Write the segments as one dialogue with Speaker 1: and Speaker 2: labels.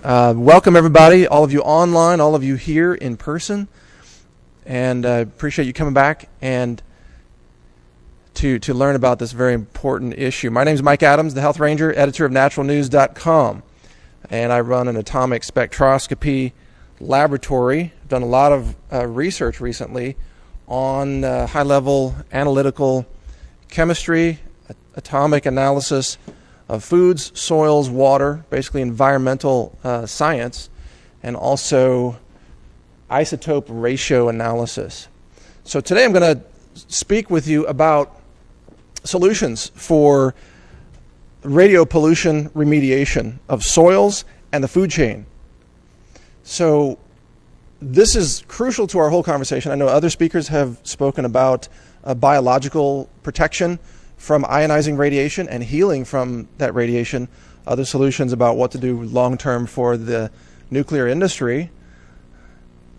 Speaker 1: Welcome everybody, all of you online, all of you here in person, and I appreciate you coming back and to learn about this very important issue. My name is Mike Adams, the Health Ranger, editor of naturalnews.com, and I run an atomic spectroscopy laboratory. I've done a lot of research recently on high-level analytical chemistry, atomic analysis of foods, soils, water, basically environmental science, and also isotope ratio analysis. So today I'm going to speak with you about solutions for radio pollution remediation of soils and the food chain. So this is crucial to our whole conversation. I know other speakers have spoken about biological protection from ionizing radiation and healing from that radiation, other solutions about what to do long-term for the nuclear industry,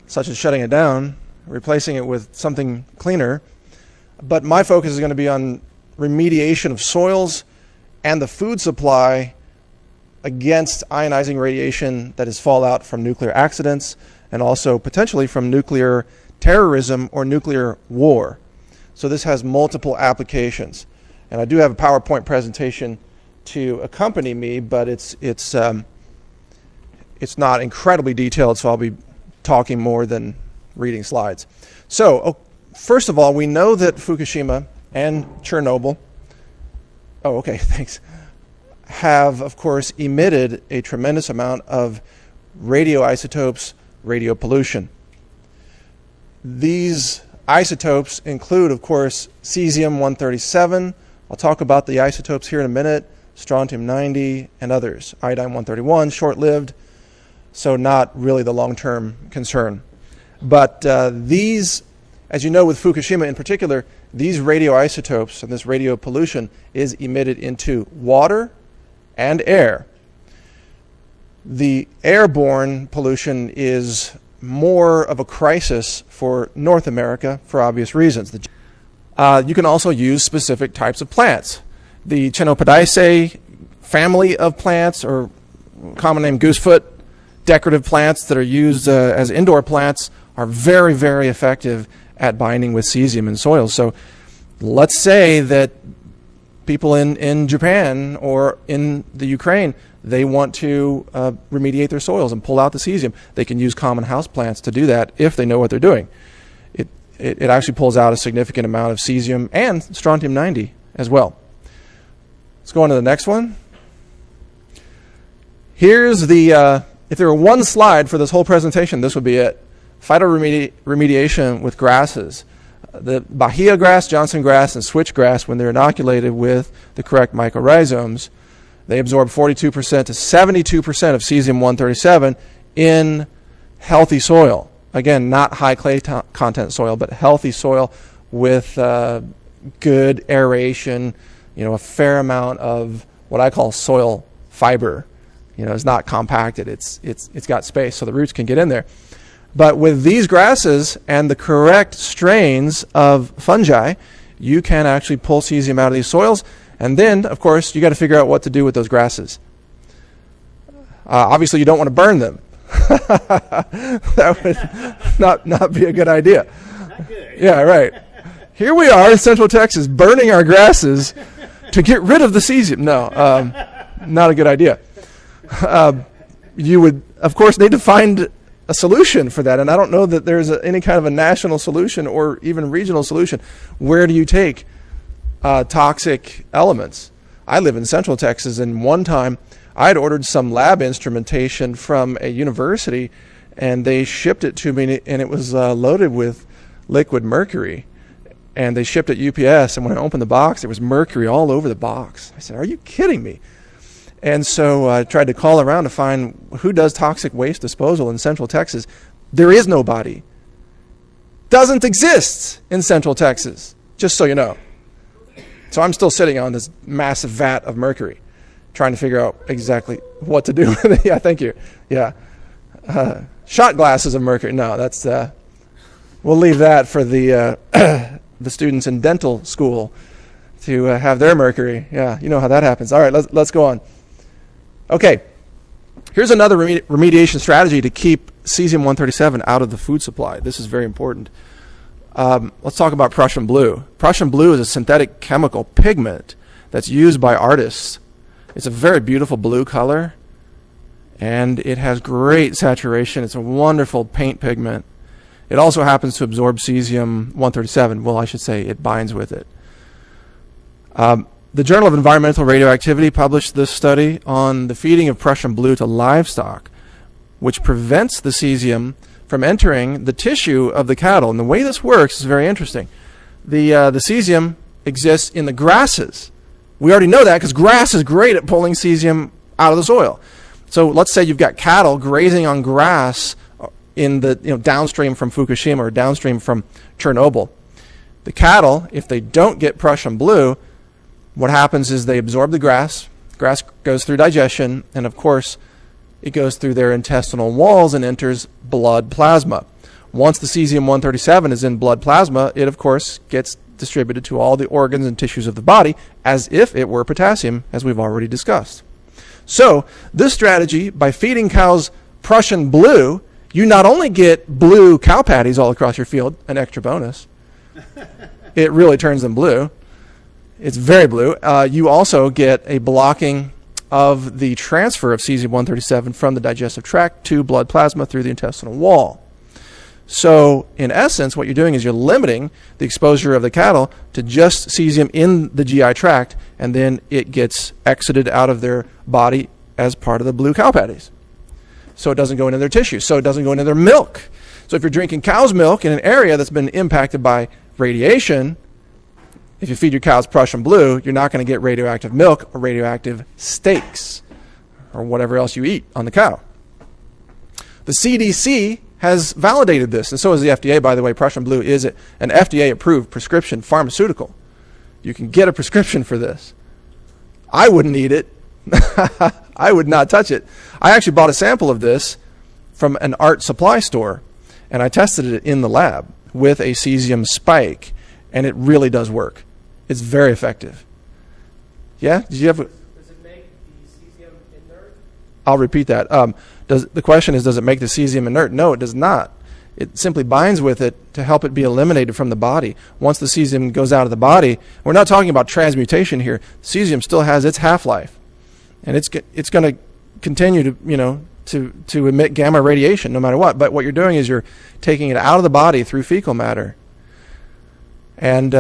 Speaker 1: such as shutting it down, replacing it with something cleaner. But my focus is going to be on remediation of soils and the food supply against ionizing radiation that is fallout from nuclear accidents and also potentially from nuclear terrorism or nuclear war. So this has multiple applications. And I do have a PowerPoint presentation to accompany me, but it's not incredibly detailed, so I'll be talking more than reading slides. So first of all, we know that Fukushima and Chernobyl, thanks, have, of course, emitted a tremendous amount of radioisotopes, radio pollution. These isotopes include, of course, cesium-137. I'll talk about the isotopes here in a minute, strontium-90 and others. Iodine-131, short-lived, so not really the long-term concern. But these, as you know with Fukushima in particular, these radioisotopes and this radio pollution is emitted into water and air. The airborne pollution is more of a crisis for North America for obvious reasons. You can also use specific types of plants. The Chenopodiaceae family of plants, or common name goosefoot, decorative plants that are used as indoor plants, are very, very effective at binding with cesium in soils. So let's say that people in Japan or in the Ukraine, they want to remediate their soils and pull out the cesium. They can use common house plants to do that if they know what they're doing. It actually pulls out a significant amount of cesium and strontium-90 as well. Let's go on to the next one. Here's the, if there were one slide for this whole presentation, this would be it. Phytoremediation with grasses. The Bahia grass, Johnson grass, and switchgrass, when they're inoculated with the correct mycorrhizomes, they absorb 42% to 72% of cesium-137 in healthy soil. Again, not high clay content soil, but healthy soil with good aeration, a fair amount of what I call soil fiber. It's not compacted. It's got space so the roots can get in there. But with these grasses and the correct strains of fungi, you can actually pull cesium out of these soils. And then, of course, you got to figure out what to do with those grasses. Obviously, you don't want to burn them. That would not be a good idea.
Speaker 2: Not good.
Speaker 1: Yeah, right. Here we are in Central Texas burning our grasses to get rid of the cesium. No, not a good idea. You would, of course, need to find a solution for that, and I don't know that there's any kind of a national solution or even regional solution. Where do you take toxic elements? I live in Central Texas, and one time I had ordered some lab instrumentation from a university, and they shipped it to me, and it was loaded with liquid mercury. And they shipped it UPS, and when I opened the box, there was mercury all over the box. I said, "Are you kidding me?" And so I tried to call around to find who does toxic waste disposal in Central Texas. There is nobody. Doesn't exist in Central Texas, just so you know. So I'm still sitting on this massive vat of mercury, trying to figure out exactly what to do with it. Yeah, thank you. Yeah. Shot glasses of mercury. No, that's, we'll leave that for the students in dental school to have their mercury. Yeah, you know how that happens. All right, let's go on. Okay, Here's another remediation strategy to keep cesium-137 out of the food supply. This is very important. Let's talk about Prussian blue. Prussian blue is a synthetic chemical pigment that's used by artists. It's a very beautiful blue color, and it has great saturation. It's a wonderful paint pigment. It also happens to absorb cesium-137. Well, I should say it binds with it. The Journal of Environmental Radioactivity published this study on the feeding of Prussian blue to livestock, which prevents the cesium from entering the tissue of the cattle. And the way this works is very interesting. The cesium exists in the grasses. We already know that because grass is great at pulling cesium out of the soil. So let's say you've got cattle grazing on grass in the downstream from Fukushima or downstream from Chernobyl. The cattle, if they don't get Prussian blue, what happens is they absorb the grass. Grass goes through digestion, and of course, it goes through their intestinal walls and enters blood plasma. Once the cesium-137 is in blood plasma, it of course gets distributed to all the organs and tissues of the body as if it were potassium, as we've already discussed. So, this strategy, by feeding cows Prussian blue, you not only get blue cow patties all across your field, an extra bonus. It really turns them blue. It's very blue. You also get a blocking of the transfer of cesium-137 from the digestive tract to blood plasma through the intestinal wall. So, in essence, what you're doing is you're limiting the exposure of the cattle to just cesium in the GI tract, and then it gets exited out of their body as part of the blue cow patties. So it doesn't go into their tissue. So it doesn't go into their milk. So if you're drinking cow's milk in an area that's been impacted by radiation, if you feed your cows Prussian blue, you're not going to get radioactive milk or radioactive steaks or whatever else you eat on the cow. The CDC has validated this, and so has the FDA, by the way. Prussian blue is an FDA-approved prescription pharmaceutical. You can get a prescription for this. I wouldn't eat it. I would not touch it. I actually bought a sample of this from an art supply store, and I tested it in the lab with a cesium spike, and it really does work. It's very effective. Yeah? Did you have?
Speaker 2: Does it make the cesium inert?
Speaker 1: I'll repeat that. The question is, does it make the cesium inert? No, it does not. It simply binds with it to help it be eliminated from the body. Once the cesium goes out of the body, we're not talking about transmutation here. Cesium still has its half-life, and it's going to continue to emit gamma radiation no matter what. But what you're doing is you're taking it out of the body through fecal matter. And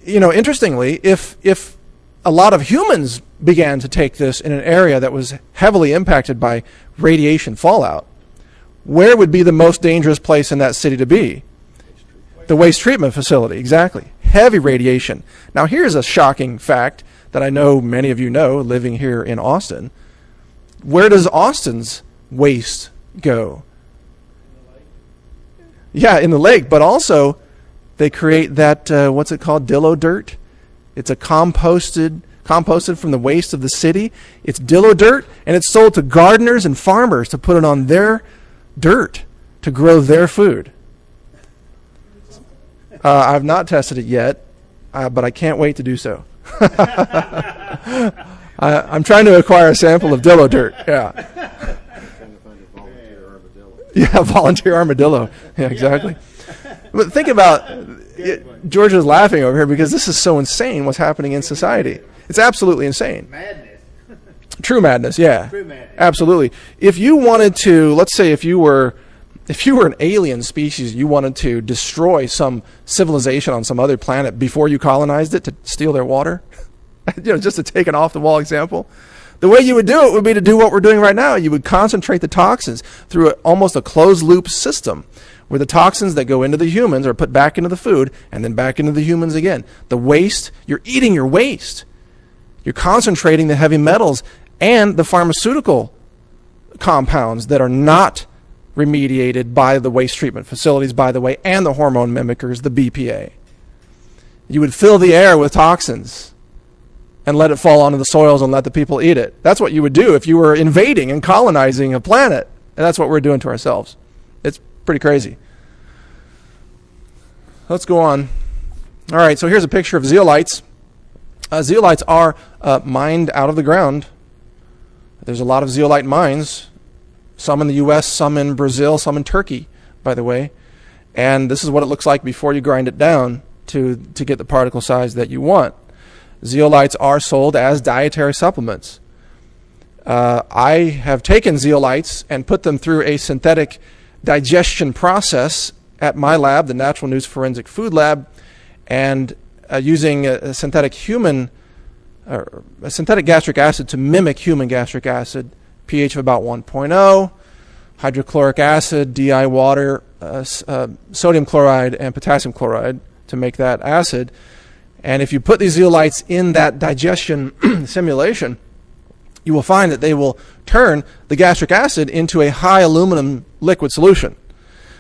Speaker 1: interestingly, if a lot of humans began to take this in an area that was heavily impacted by radiation fallout, where would be the most dangerous place in that city to be? The waste treatment facility, exactly. Heavy radiation. Now here's a shocking fact that I know many of you know living here in Austin. Where does Austin's waste go? Yeah, in the lake, but also they create that, what's it called, dillo dirt? It's a composted from the waste of the city. It's dillo dirt, and it's sold to gardeners and farmers to put it on their dirt to grow their food. I've not tested it yet, but I can't wait to do so. I'm trying to acquire a sample of dillo dirt. Yeah.
Speaker 3: Trying to find a volunteer armadillo.
Speaker 1: Yeah, volunteer armadillo. Yeah, exactly. But think about, George is laughing over here because this is so insane what's happening in society. It's absolutely insane.
Speaker 2: Madness.
Speaker 1: True madness, yeah.
Speaker 2: True madness.
Speaker 1: Absolutely. If you wanted to, let's say if you were an alien species, you wanted to destroy some civilization on some other planet before you colonized it to steal their water, just to take an off-the-wall example, the way you would do it would be to do what we're doing right now. You would concentrate the toxins through almost a closed-loop system where the toxins that go into the humans are put back into the food and then back into the humans again. The waste, you're eating your waste. You're concentrating the heavy metals and the pharmaceutical compounds that are not remediated by the waste treatment facilities, by the way, and the hormone mimickers, the BPA. You would fill the air with toxins and let it fall onto the soils and let the people eat it. That's what you would do if you were invading and colonizing a planet. And that's what we're doing to ourselves. It's pretty crazy. Let's go on. All right, so here's a picture of zeolites. Zeolites are mined out of the ground. There's a lot of zeolite mines some in the U.S., some in Brazil, some in Turkey, by the way. And this is what it looks like before you grind it down to get the particle size that you want. Zeolites are sold as dietary supplements. I have taken zeolites and put them through a synthetic digestion process at my lab, the Natural News Forensic Food Lab, and using a synthetic gastric acid to mimic human gastric acid, pH of about 1.0, hydrochloric acid, DI water, sodium chloride, and potassium chloride to make that acid. And if you put these zeolites in that digestion simulation, you will find that they will turn the gastric acid into a high aluminum liquid solution.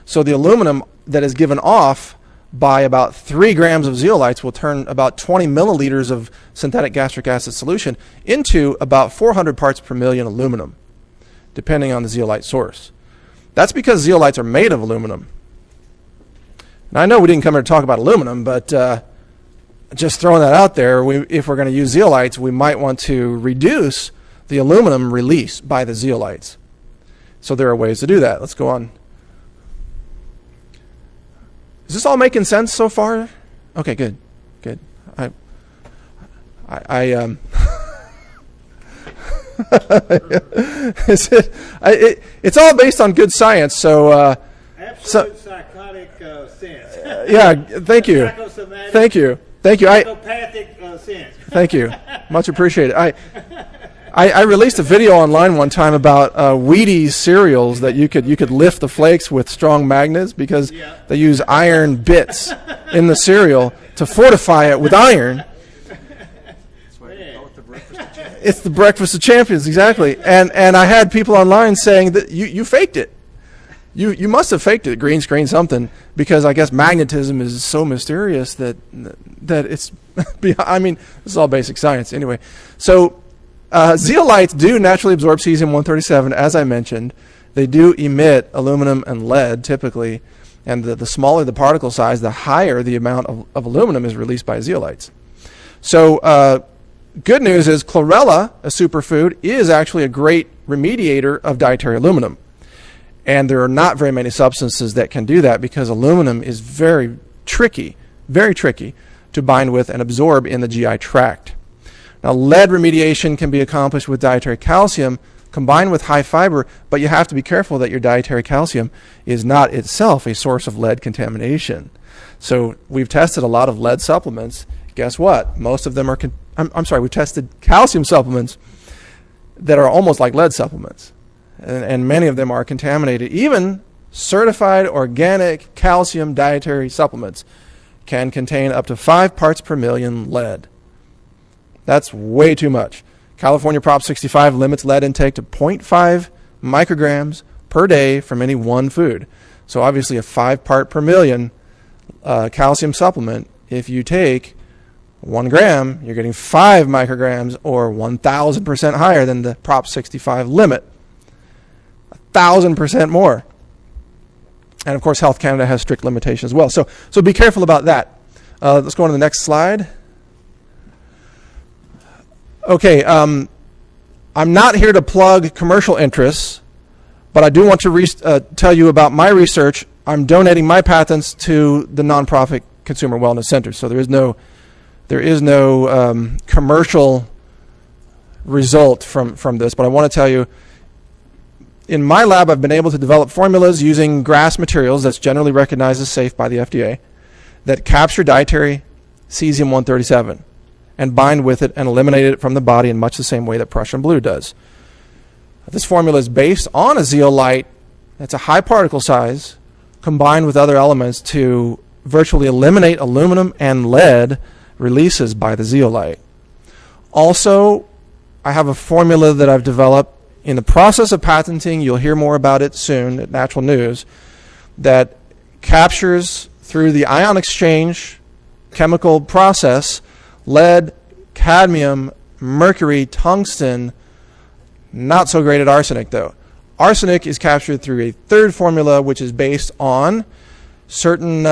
Speaker 1: So the aluminum that is given off by about 3 grams of zeolites will turn about 20 milliliters of synthetic gastric acid solution into about 400 parts per million aluminum, depending on the zeolite source. That's because zeolites are made of aluminum. Now, I know we didn't come here to talk about aluminum, but just throwing that out there, if we're going to use zeolites, we might want to reduce the aluminum release by the zeolites. So there are ways to do that. Let's go on. Is this all making sense so far? Okay, good. It's all based on good science, so
Speaker 4: absolute psychotic sense.
Speaker 1: Yeah, thank you. Thank you.
Speaker 4: Psychopathic sense.
Speaker 1: Thank you. Much appreciated. I released a video online one time about Wheaties cereals that you could lift the flakes with strong magnets because they use iron bits in the cereal to fortify it with iron. It's the breakfast of champions, exactly. And I had people online saying that you faked it. You must have faked it, green screen something, because I guess magnetism is so mysterious that it's. I mean, this is all basic science anyway. So zeolites do naturally absorb cesium-137, as I mentioned. They do emit aluminum and lead typically, and the smaller the particle size, the higher the amount of aluminum is released by zeolites. So good news is chlorella, a superfood, is actually a great remediator of dietary aluminum. And there are not very many substances that can do that because aluminum is very tricky to bind with and absorb in the GI tract. Now, lead remediation can be accomplished with dietary calcium combined with high fiber, but you have to be careful that your dietary calcium is not itself a source of lead contamination. So we've tested a lot of lead supplements. Guess what? Most of them are, we've tested calcium supplements that are almost like lead supplements. And many of them are contaminated. Even certified organic calcium dietary supplements can contain up to 5 parts per million lead. That's way too much. California Prop 65 limits lead intake to 0.5 micrograms per day from any one food. So obviously a 5 part per million calcium supplement, if you take 1 gram, you're getting 5 micrograms or 1,000% higher than the Prop 65 limit. 1,000% more. And of course, Health Canada has strict limitations as well. So be careful about that. Let's go on to the next slide. Okay, I'm not here to plug commercial interests, but I do want to tell you about my research. I'm donating my patents to the nonprofit Consumer Wellness Center. So there is no commercial result from this, but I want to tell you, in my lab, I've been able to develop formulas using GRAS materials that's generally recognized as safe by the FDA that capture dietary cesium-137 and bind with it and eliminate it from the body in much the same way that Prussian blue does. This formula is based on a zeolite that's a high particle size combined with other elements to virtually eliminate aluminum and lead releases by the zeolite. Also, I have a formula that I've developed in the process of patenting. You'll hear more about it soon at Natural News, that captures through the ion exchange chemical process lead, cadmium, mercury, tungsten. Not so great at arsenic though. Arsenic is captured through a third formula which is based on certain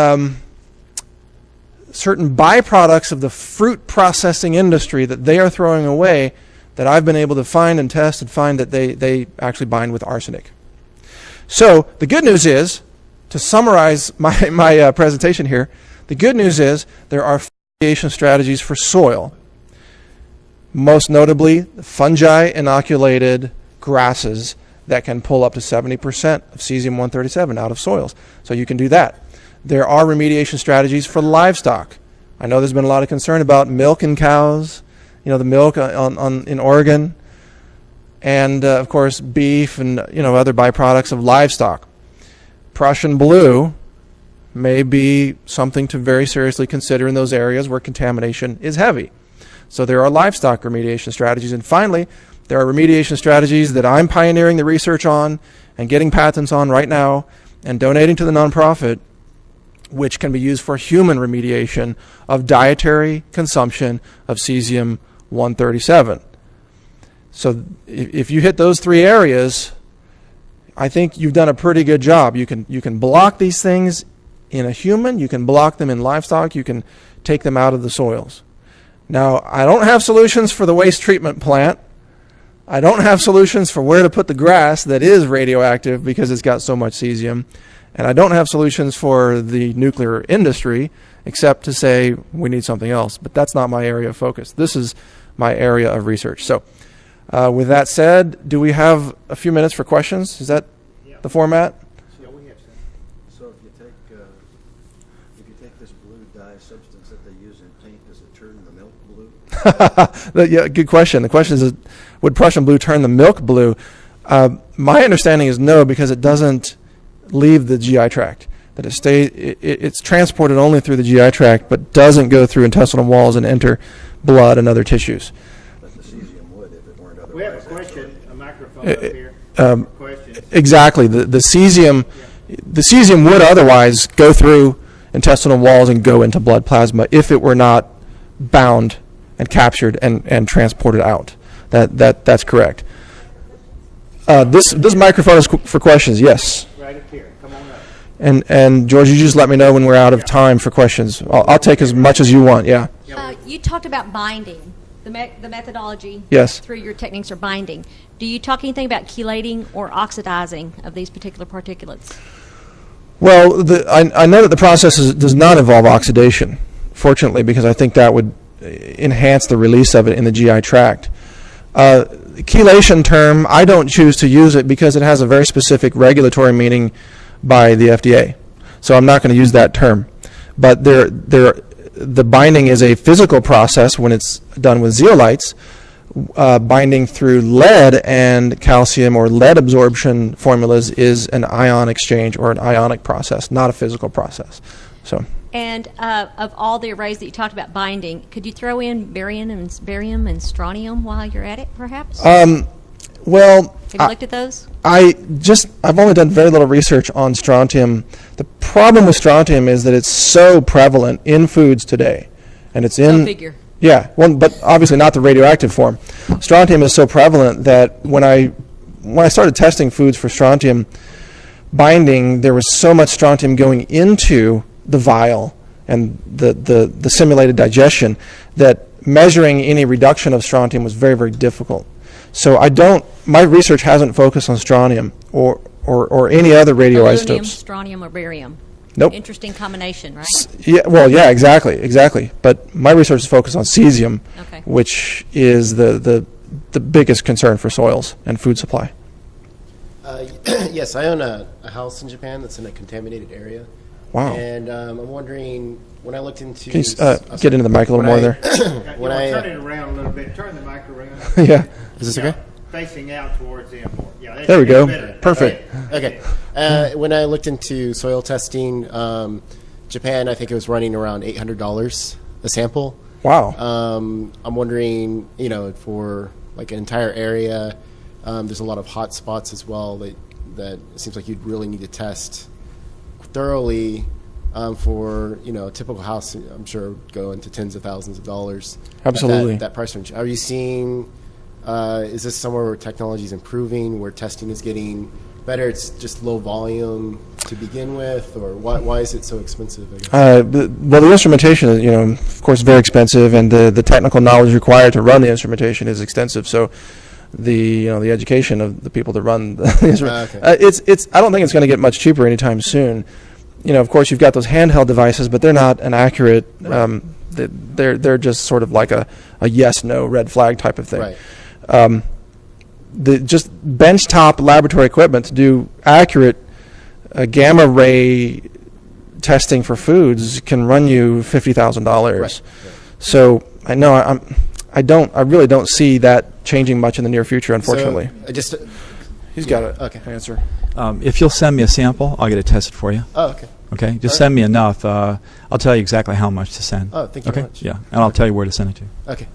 Speaker 1: byproducts of the fruit processing industry that they are throwing away, that I've been able to find and test and find that they actually bind with arsenic. So the good news is, to summarize my presentation here, the good news is there are remediation strategies for soil. Most notably, fungi-inoculated grasses that can pull up to 70% of cesium-137 out of soils. So you can do that. There are remediation strategies for livestock. I know there's been a lot of concern about milk in cows, the milk in Oregon, and of course beef and other byproducts of livestock. Prussian blue may be something to very seriously consider in those areas where contamination is heavy. So there are livestock remediation strategies. And finally, there are remediation strategies that I'm pioneering the research on and getting patents on right now and donating to the nonprofit, which can be used for human remediation of dietary consumption of cesium-137. So if you hit those three areas, I think you've done a pretty good job. You can block these things in a human, you can block them in livestock, you can take them out of the soils. Now, I don't have solutions for the waste treatment plant. I don't have solutions for where to put the grass that is radioactive because it's got so much cesium. And I don't have solutions for the nuclear industry except to say we need something else. But that's not my area of focus. This is my area of research. So with that said, do we have a few minutes for questions? Is that the format?
Speaker 4: Yeah, we have some.
Speaker 3: So if you take this blue dye substance that they use in paint, does it turn the milk blue?
Speaker 1: Yeah, good question. The question is, would Prussian blue turn the milk blue? My understanding is no, because it doesn't leave the GI tract. That it's transported only through the GI tract, but doesn't go through intestinal walls and enter blood and other tissues.
Speaker 3: But the cesium would if it weren't otherwise.
Speaker 4: We have a question, a microphone up here. Questions.
Speaker 1: Exactly. The cesium would otherwise go through intestinal walls and go into blood plasma if it were not bound and captured and transported out. That's correct. This microphone is for questions. Yes.
Speaker 4: Right up here. Come on up.
Speaker 1: And George, you just let me know when we're out of time for questions. I'll take as much as you want. Yeah.
Speaker 5: You talked about binding, the methodology.
Speaker 1: Yes.
Speaker 5: Through your techniques are binding. Do you talk anything about chelating or oxidizing of these particular particulates?
Speaker 1: Well, I know that the process does not involve oxidation, fortunately, because I think that would enhance the release of it in the GI tract. Chelation term, I don't choose to use it because it has a very specific regulatory meaning by the FDA. So I'm not going to use that term. But the binding is a physical process when it's done with zeolites. Binding through lead and calcium or lead absorption formulas is an ion exchange or an ionic process, not a physical process. So.
Speaker 5: And of all the arrays that you talked about binding, could you throw in barium and strontium while you're at it, perhaps?
Speaker 1: Well,
Speaker 5: have you looked at those?
Speaker 1: I've only done very little research on strontium. The problem with strontium is that it's so prevalent in foods today, and it's in.
Speaker 5: Go figure.
Speaker 1: Yeah, but obviously not the radioactive form. Strontium is so prevalent that when I started testing foods for strontium binding, there was so much strontium going into the vial and the simulated digestion that measuring any reduction of strontium was very, very difficult. So my research hasn't focused on strontium or any other radioisotopes.
Speaker 5: Strontium or barium.
Speaker 1: Nope.
Speaker 5: Interesting combination, right?
Speaker 1: Yeah, exactly. But my research is focused on cesium, which is the biggest concern for soils and food supply.
Speaker 6: Yes, I own a house in Japan that's in a contaminated area.
Speaker 1: Wow.
Speaker 6: And I'm wondering, when I looked into...
Speaker 1: Can you get into the mic a little more there?
Speaker 4: Turn it around a little bit. Turn the mic around.
Speaker 1: Yeah.
Speaker 6: Is this okay?
Speaker 4: Facing out towards the import. Yeah,
Speaker 1: there we go.
Speaker 4: Better.
Speaker 1: Perfect.
Speaker 6: Okay. When I looked into soil testing, Japan, I think it was running around $800 a sample.
Speaker 1: Wow.
Speaker 6: I'm wondering, for like an entire area, there's a lot of hot spots as well that it seems like you'd really need to test thoroughly for a typical house. I'm sure would go into tens of thousands of dollars.
Speaker 1: Absolutely.
Speaker 6: That price range. Are you seeing? Is this somewhere where technology is improving, where testing is getting better? It's just low volume to begin with, or why is it so expensive? I guess?
Speaker 1: Well, the instrumentation is, of course, very expensive, and the technical knowledge required to run the instrumentation is extensive. So the education of the people that run these.
Speaker 6: Okay.
Speaker 1: It's I don't think it's going to get much cheaper anytime soon. Of course, you've got those handheld devices, but they're not an accurate. They're just sort of like a yes no red flag type of thing.
Speaker 6: Right.
Speaker 1: The just benchtop laboratory equipment to do accurate gamma ray testing for foods can run you $50,000.
Speaker 6: Right.
Speaker 1: So I know I really don't see that changing much in the near future, unfortunately.
Speaker 6: So,
Speaker 1: He's got an
Speaker 6: okay.
Speaker 1: answer.
Speaker 7: If you'll send me a sample, I'll get it tested for you.
Speaker 6: Oh, okay.
Speaker 7: Okay, just
Speaker 6: All right.
Speaker 7: send me enough. I'll tell you exactly how much to send.
Speaker 6: Oh, thank you
Speaker 7: okay?
Speaker 6: very much.
Speaker 7: Yeah, and I'll tell you where to send it to.
Speaker 6: Okay,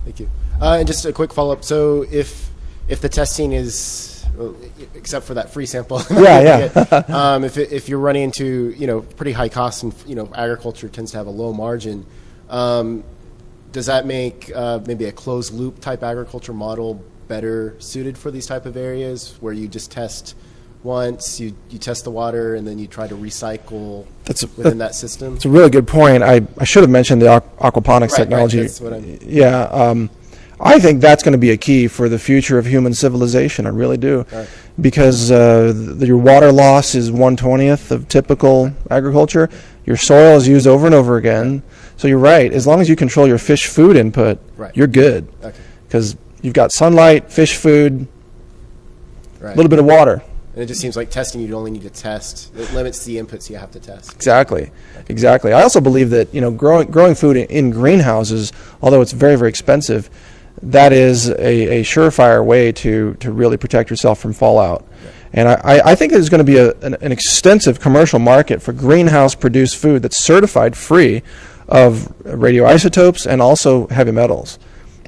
Speaker 6: thank you. And just a quick follow-up. So if the testing is, well, except for that free sample,
Speaker 1: Yeah.
Speaker 6: if you're running into pretty high costs and agriculture tends to have a low margin, does that make maybe a closed loop type agriculture model better suited for these type of areas where you just test once, you test the water, and then you try to recycle within that system?
Speaker 1: It's a really good point. I should have mentioned the aquaponics technology.
Speaker 6: Right, that's what I mean.
Speaker 1: Yeah, I think that's going to be a key for the future of human civilization. I really do,
Speaker 6: Right.
Speaker 1: because your water loss is 1/20th of typical agriculture. Your soil is used over and over again. So you're right. As long as you control your fish food input,
Speaker 6: Right.
Speaker 1: you're good.
Speaker 6: Okay.
Speaker 1: Because you've got sunlight, fish food,
Speaker 6: Right.
Speaker 1: a little bit of water.
Speaker 6: And it just seems like testing, you'd only need to test. It limits the inputs you have to test.
Speaker 1: Exactly. I also believe that growing food in greenhouses, although it's very, very expensive, that is a surefire way to really protect yourself from fallout. And I think there's going to be an extensive commercial market for greenhouse-produced food that's certified free of radioisotopes and also heavy metals.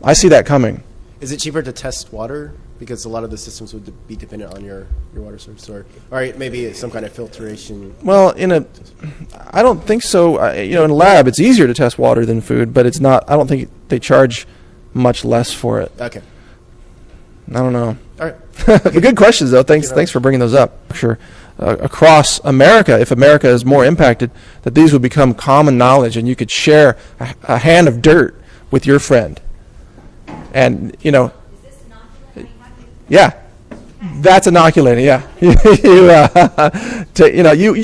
Speaker 1: I see that coming.
Speaker 6: Is it cheaper to test water? Because a lot of the systems would be dependent on your water source, or maybe some kind of filtration.
Speaker 1: Well, I don't think so. In a lab, it's easier to test water than food, but it's not. I don't think they charge much less for it.
Speaker 6: Okay.
Speaker 1: I don't know.
Speaker 6: All right.
Speaker 1: But good questions, though. Thanks for bringing those up. Sure. Across America, if America is more impacted, that these would become common knowledge, and you could share a hand of dirt with your friend. And yeah, that's inoculating. Yeah, you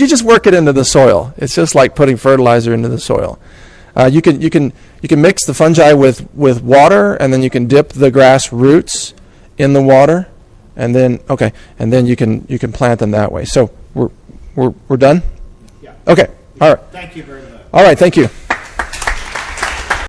Speaker 1: just work it into the soil. It's just like putting fertilizer into the soil. You can mix the fungi with water, and then you can dip the grass roots in the water, and then you can plant them that way. So we're done.
Speaker 4: Yeah.
Speaker 1: Okay. All right.
Speaker 4: Thank you very much.
Speaker 1: All right. Thank you.